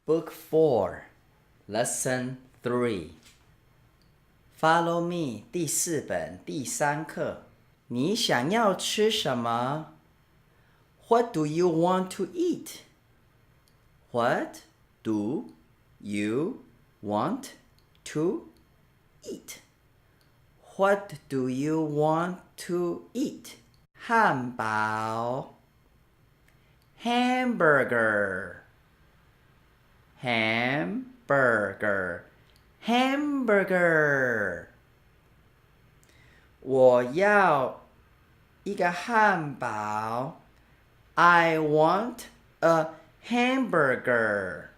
Book 4, Lesson 3. Follow me 第4本第3课。你想要吃什么？ What do you want to eat? What do you want to eat? What do you want to eat? 汉堡 Hamburger Hamburger Hamburger 我要一个汉堡 I want a hamburger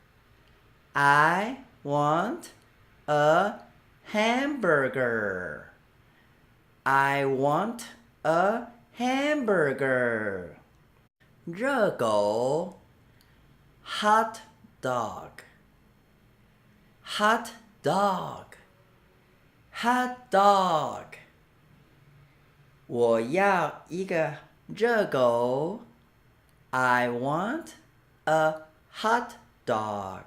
I want a hamburger I want a hamburger 热狗 hot dog hot dog hot dog 我要一个热狗 I want a hot dog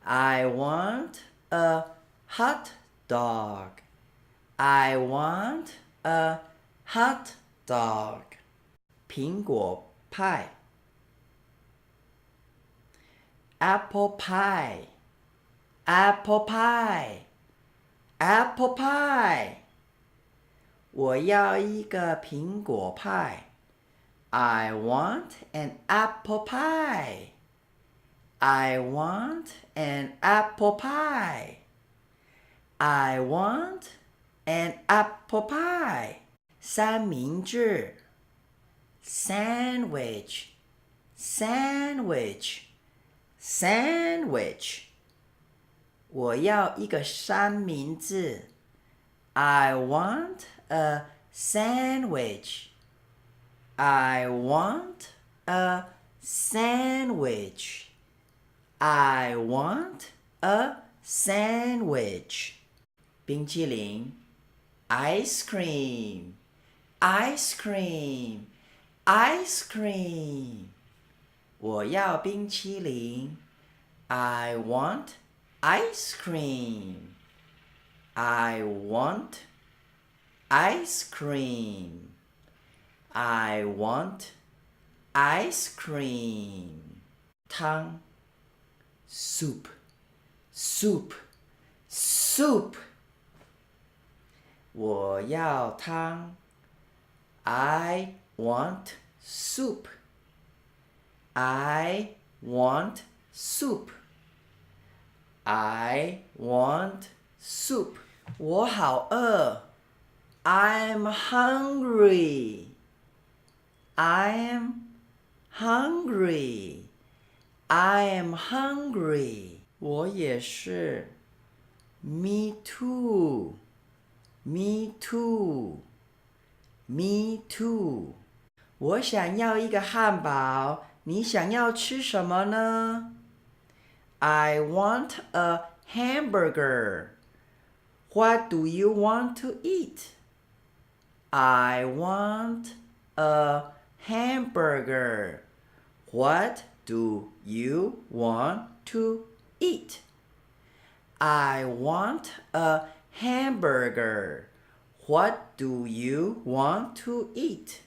I want a hot dog I want a hot dog 苹果派 Apple pie Apple pie Apple pie 我要一个苹果派 I want an apple pie I want an apple pie I want an apple pie 三明治 Sandwich Sandwich Sandwich 我要一个三明治 I want a sandwich I want a sandwich I want a sandwich 冰淇淋 Ice cream Ice cream Ice cream 我要冰淇淋 I want ice cream I want ice cream I want ice cream 汤 soup soup soup 我要汤 I want soup I want soup I want soup 我好饿 I'm hungry I'm hungry I am hungry 我也是 Me too Me too Me too 我想要一个汉堡你想要吃什么呢I want a hamburger. What do you want to eat? I want a hamburger. What do you want to eat? I want a hamburger. What do you want to eat?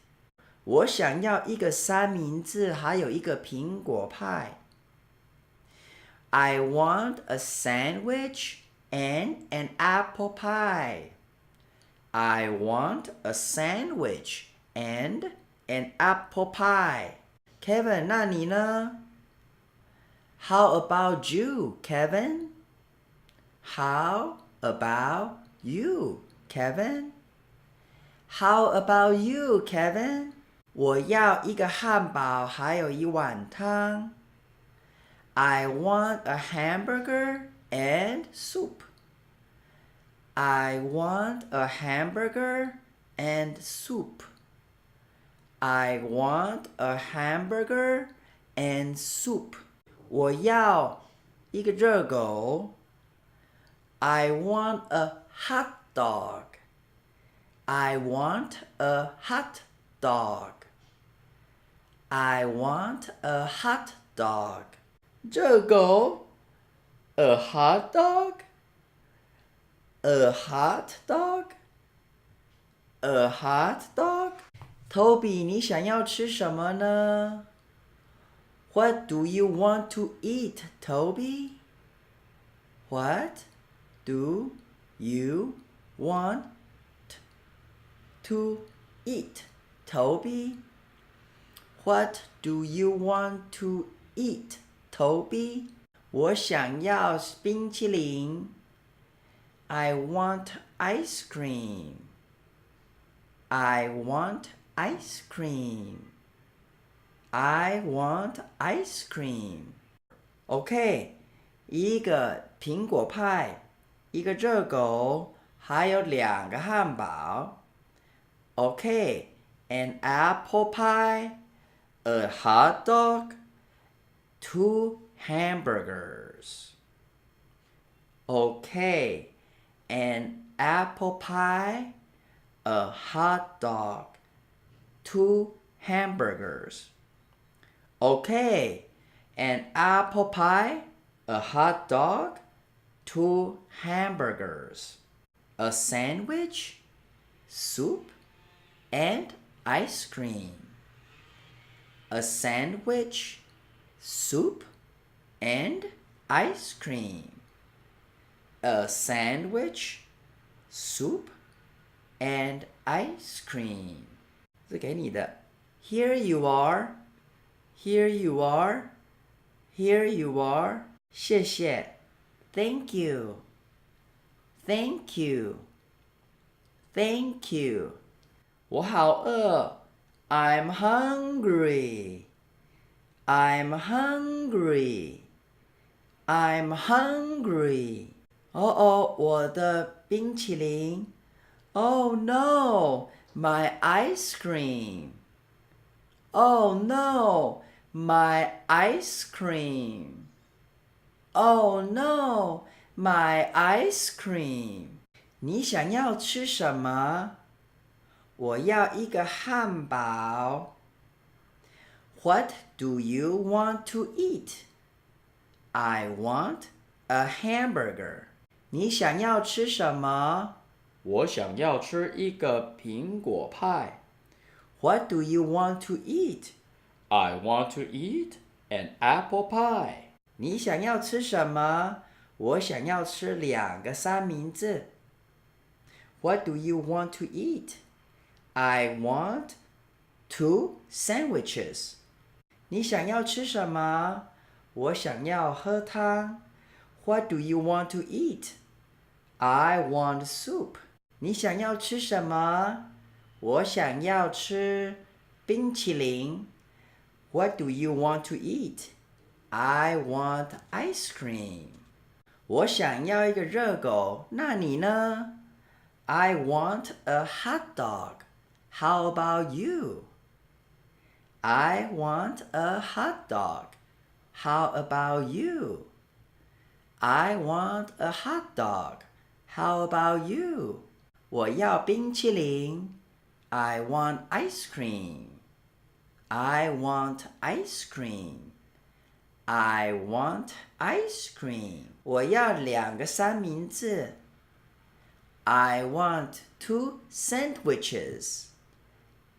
我想要一个三明治，还有一个苹果派。I want a sandwich and an apple pie. I want a sandwich and an apple pie. Kevin, 那你呢？ How about you, Kevin? How about you, Kevin? How about you, Kevin? 我要一个汉堡，还有一碗汤。I want a hamburger and soup. I want a hamburger and soup. I want a hamburger and soup. 我要一个热狗。I want a hot dog. I want a hot dog. I want a hot dog. 热狗 a hot dog a hot dog a hot dog Toby 你想要吃什么呢？ What do you want to eat, Toby? What do you want to eat, Toby? What do you want to eat, Toby? 我想要冰淇淋。I want ice cream. I want ice cream. I want ice cream. OK, 一个苹果派，一个热狗，还有2个汉堡。OK, an apple pie, a hot dog, 2 hamburgers. OK, an apple pie, a hot dog, 2 hamburgers. Okay, an apple pie, a hot dog, 2 hamburgers, a sandwich, soup, and ice cream. A sandwich, soup, and ice cream. A sandwich, soup, and ice cream. 是给你的。Here you are, here you are, here you are. 谢谢。Thank you, thank you, thank you. 我好饿。I'm hungry, I'm hungry, I'm hungry. 哦哦，我的冰淇淋。Oh no, my ice cream. Oh no, my ice cream. Oh no, my ice cream. 你想要吃什么？我要一个汉堡。What do you want to eat? I want a hamburger. 你想要吃什么？我想要吃一个苹果派。What do you want to eat? I want to eat an apple pie. 你想要吃什么？我想要吃2个三明治。What do you want to eat? I want 2 sandwiches. 你想要吃什么？我想要喝汤。What do you want to eat? I want soup. 你想要吃什么？我想要吃冰淇淋。What do you want to eat? I want ice cream. 我想要一个热狗，那你呢？ I want a hot dog. How about you? I want a hot dog. How about you? I want a hot dog. How about you? 我要冰淇淋。I want ice cream. I want ice cream. I want ice cream. 我要2个三明治。I want 2 sandwiches.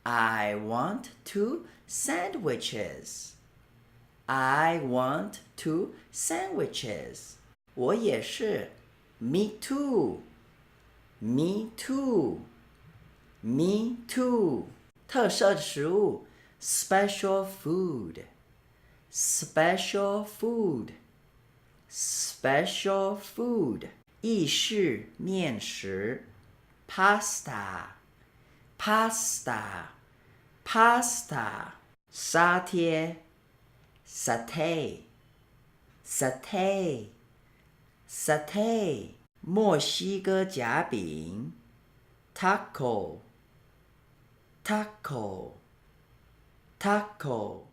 I want 2 sandwiches. I want 2 sandwiches. 我也是。Me too. Me too. Me too. 特色的食物 special food. Special food. Special food. 意式面食 pasta. Pasta. Pasta. 沙贴 satay. Satay. Satay. 墨西哥夹饼 taco. Taco. Taco.